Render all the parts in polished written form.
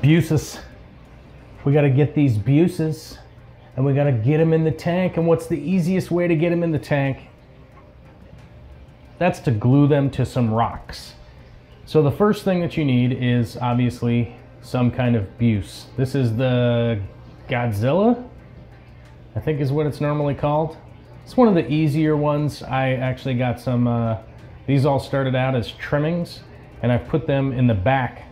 Buces. We got to get these buces and we got to get them in the tank. And what's the easiest way to get them in the tank? That's to glue them to some rocks. So the first thing that you need is obviously some kind of buse. This is the Godzilla, I think is what it's normally called. It's one of the easier ones. I actually got some, these all started out as trimmings, and I've put them in the back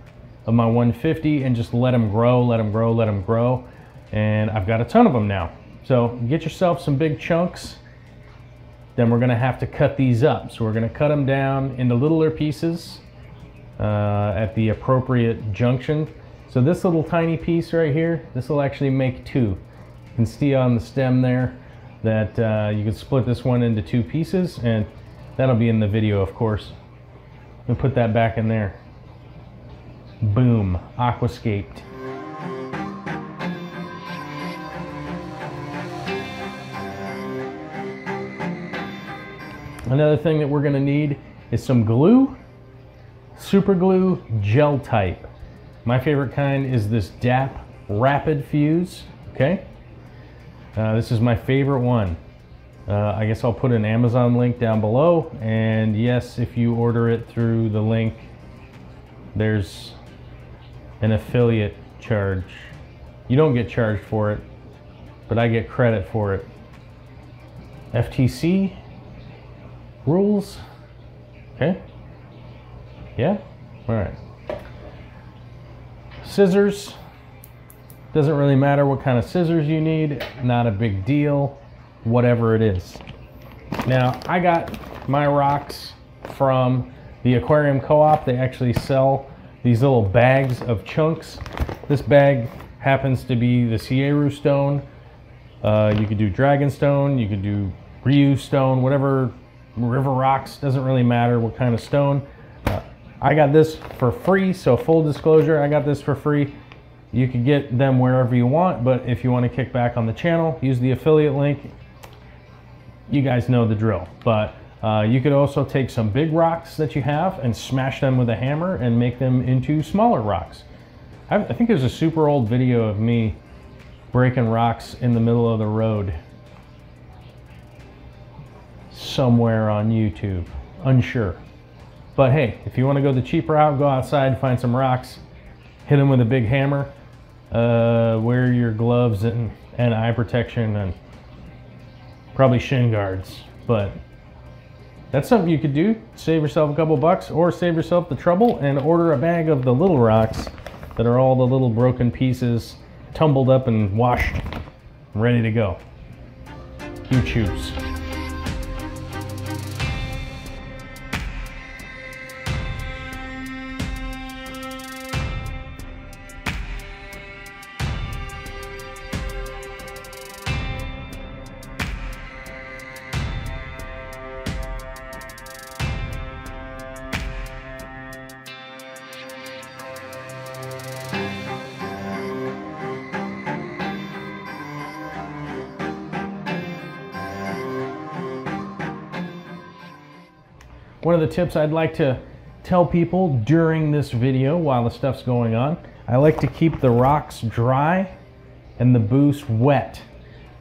of my 150 and just let them grow, let them grow, let them grow. And I've got a ton of them now. So get yourself some big chunks. Then we're gonna have to cut these up. So we're gonna cut them down into littler pieces at the appropriate junction. So this little tiny piece right here, this will actually make two. You can see on the stem there that you can split this one into two pieces, and that'll be in the video, of course. And put that back in there. Boom, aquascaped. Another thing that we're gonna need is some glue, super glue, gel type. My favorite kind is this DAP Rapid Fuse, okay? This is my favorite one. I guess I'll put an Amazon link down below, and yes, if you order it through the link, there's an affiliate charge. You don't get charged for it, but I get credit for it. FTC rules, okay? Yeah, all right. Scissors, doesn't really matter what kind of scissors you need, not a big deal, whatever it is. Now, I got my rocks from the aquarium co-op. They actually sell these little bags of chunks. This bag happens to be the Sierra stone. You could do dragon stone, you could do Ryu stone, whatever, river rocks, doesn't really matter what kind of stone. I got this for free, so full disclosure, I got this for free. You can get them wherever you want, but if you want to kick back on the channel, use the affiliate link. You guys know the drill. But you could also take some big rocks that you have and smash them with a hammer and make them into smaller rocks. I think there's a super old video of me breaking rocks in the middle of the road somewhere on YouTube, unsure. But hey, if you want to go the cheap route, go outside, find some rocks, hit them with a big hammer, wear your gloves and eye protection and probably shin guards. But that's something you could do. Save yourself a couple bucks, or save yourself the trouble and order a bag of the little rocks that are all the little broken pieces tumbled up and washed, ready to go. You choose. One of the tips I'd like to tell people during this video while the stuff's going on, I like to keep the rocks dry and the boost wet.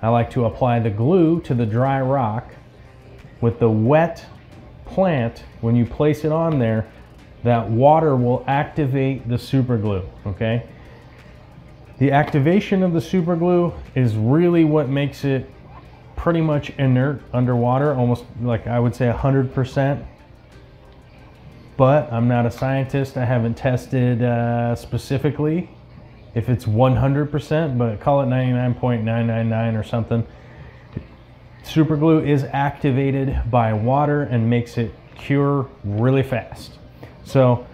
I like to apply the glue to the dry rock. With the wet plant, when you place it on there, that water will activate the super glue, okay? The activation of the super glue is really what makes it pretty much inert underwater, almost like I would say 100%. But I'm not a scientist. I haven't tested specifically if it's 100%, but call it 99.999 or something. Super glue is activated by water and makes it cure really fast. So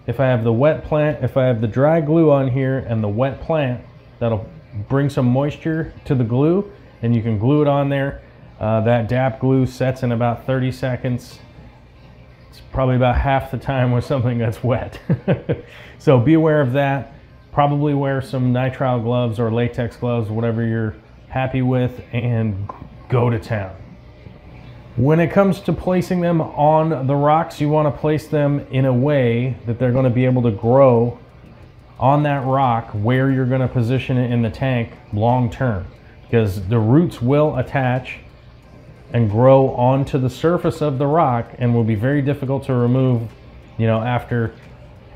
if I have the wet plant, if I have the dry glue on here and the wet plant, that'll bring some moisture to the glue and you can glue it on there. That DAP glue sets in about 30 seconds. It's probably about half the time with something that's wet. So be aware of that. Probably wear some nitrile gloves or latex gloves, whatever you're happy with, and go to town. When it comes to placing them on the rocks, you want to place them in a way that they're going to be able to grow on that rock where you're going to position it in the tank long term, because the roots will attach and grow onto the surface of the rock and will be very difficult to remove, you know, after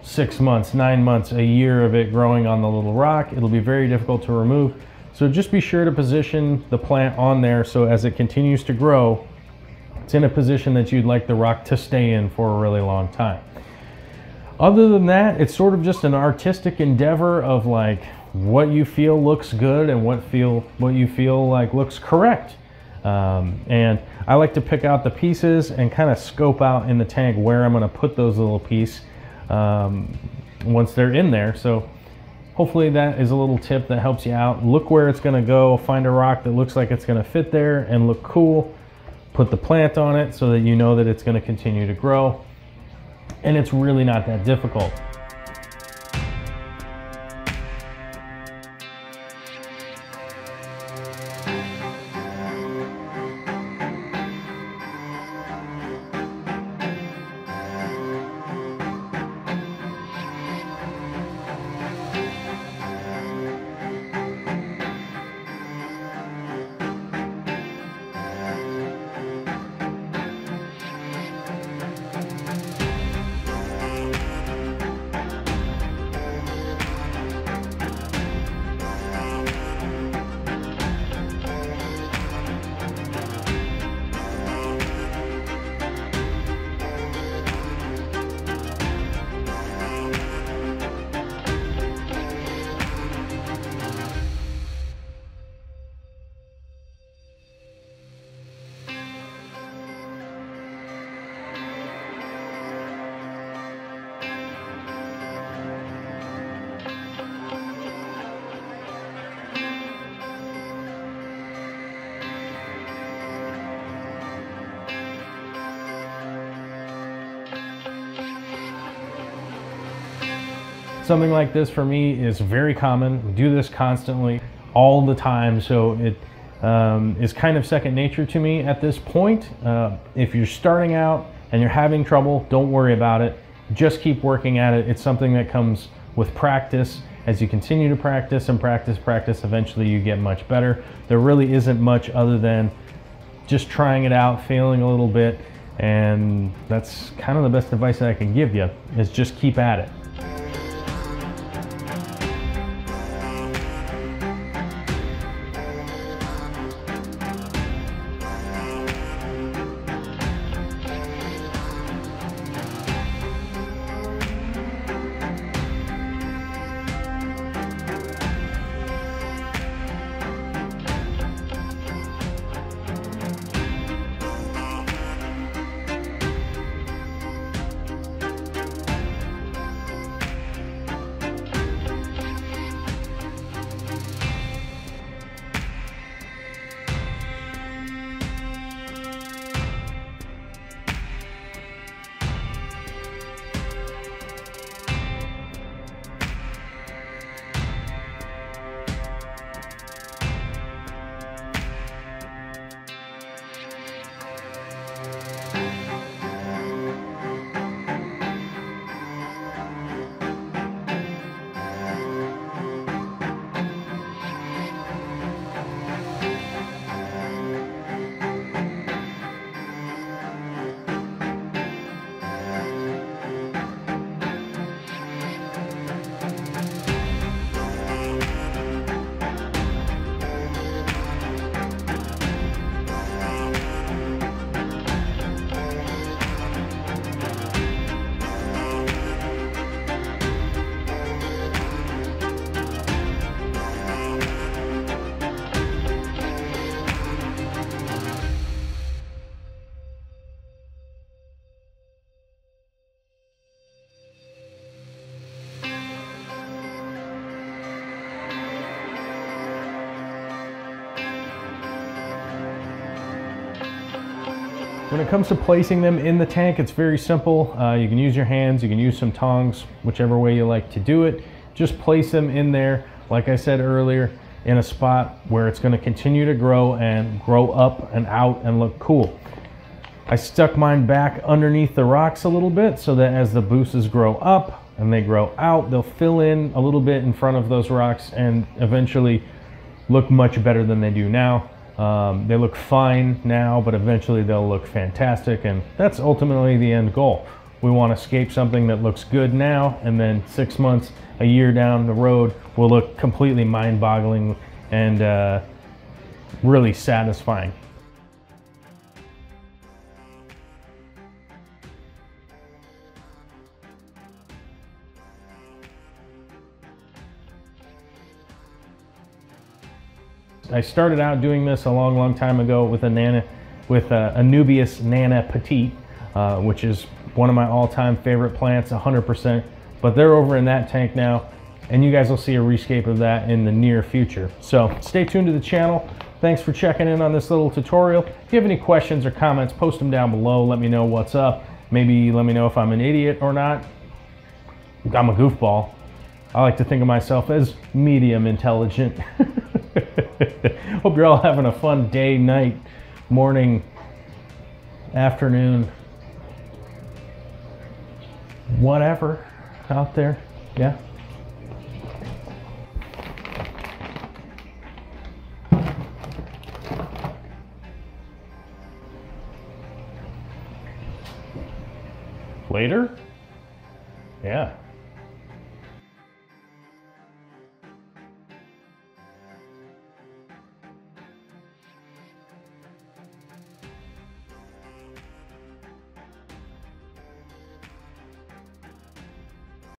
6 months, 9 months, a year of it growing on the little rock. It'll be very difficult to remove. So just be sure to position the plant on there so as it continues to grow, it's in a position that you'd like the rock to stay in for a really long time. Other than that, it's sort of just an artistic endeavor of like what you feel looks good and what you feel like looks correct. And I like to pick out the pieces and kind of scope out in the tank where I'm going to put those little pieces once they're in there. So hopefully that is a little tip that helps you out. Look where it's going to go, find a rock that looks like it's going to fit there and look cool. Put the plant on it so that you know that it's going to continue to grow. And it's really not that difficult. Something like this for me is very common. We do this constantly, all the time, so it is kind of second nature to me at this point. If you're starting out and you're having trouble, don't worry about it. Just keep working at it. It's something that comes with practice. As you continue to practice and practice, eventually you get much better. There really isn't much other than just trying it out, failing a little bit, and that's kind of the best advice that I can give you, is just keep at it. When it comes to placing them in the tank, it's very simple. You can use your hands, you can use some tongs, whichever way you like to do it. Just place them in there, like I said earlier, in a spot where it's going to continue to grow and grow up and out and look cool. I stuck mine back underneath the rocks a little bit so that as the buces grow up, and they grow out. They'll fill in a little bit in front of those rocks and eventually look much better than they do now. They look fine now, but eventually they'll look fantastic, and that's ultimately the end goal. We want to scape something that looks good now, and then 6 months, a year down the road will look completely mind-boggling and really satisfying. I started out doing this a long time ago with a Anubias Nana Petite, which is one of my all-time favorite plants, 100%. But they're over in that tank now, and you guys will see a rescape of that in the near future. So stay tuned to the channel. Thanks for checking in on this little tutorial. If you have any questions or comments, post them down below. Let me know what's up. Maybe let me know if I'm an idiot or not. I'm a goofball. I like to think of myself as medium intelligent. Hope you're all having a fun day, night, morning, afternoon, whatever out there. Yeah. Later? Yeah.